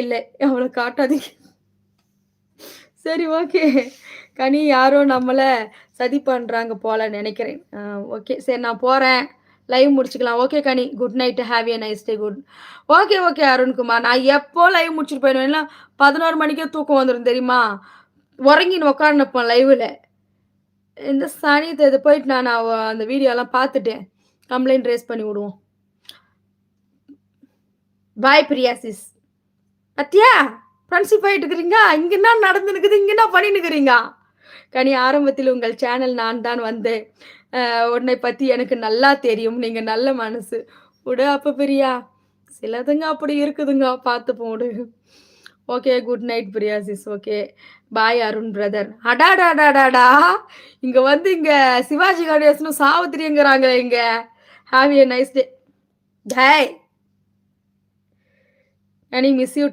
இல்ல. அவள காட்டாதீங்க. சரி ஓகே. கனி யாரோ நம்மள சதி பண்றாங்க போல நெனைக்கிறேன். ஓகே. சரி நான் போறேன். லைவ் முடிச்சுக்கலாம். Okay Ghani. Good night. Have a nice day. Okay, okay Arunkumar. நான் எப்போ லைவ் முடிச்சுட்டு போயிடுவேன். இல்ல 11 மணிக்கே தூக்கம் வந்துரும் தெரியுமா? உறங்கின்னு உட்கார்ந்துப்பேன் லைவ்ல. இந்த சனி இது போயிட்டு நான் அந்த வீடியோலாம் பார்த்துட்டேன். கம்ப்ளைண்ட் ரைஸ் பண்ணி விடுவோம். பாய் பிரியா சிஸ். பாத்தியா? ஃப்ரெண்ட்ஷிப் ஆயிட்டு இருக்கிறீங்க. இங்க என்ன நடந்துன்னுக்குது? இங்க என்ன பண்ணின்னுக்கிறீங்க? கனி ஆரம்பத்தில் உங்கள் சேனல் நான் தான் வந்தேன். உன்னை பத்தி எனக்கு நல்லா தெரியும். நீங்க நல்ல மனசு. விடு அப்ப பிரியா. சிலதுங்க அப்படி இருக்குதுங்க. பார்த்துப்போம் விடு. Okay. Good night Priya sis. Okay. Bye Arun brother. அடாடாடாடாடா! இங்க வந்து இங்க சிவாஜி கணேசனும் சாவித்திரிங்கிறாங்களே இங்க. Have a nice day. டேய்! Kani miss you.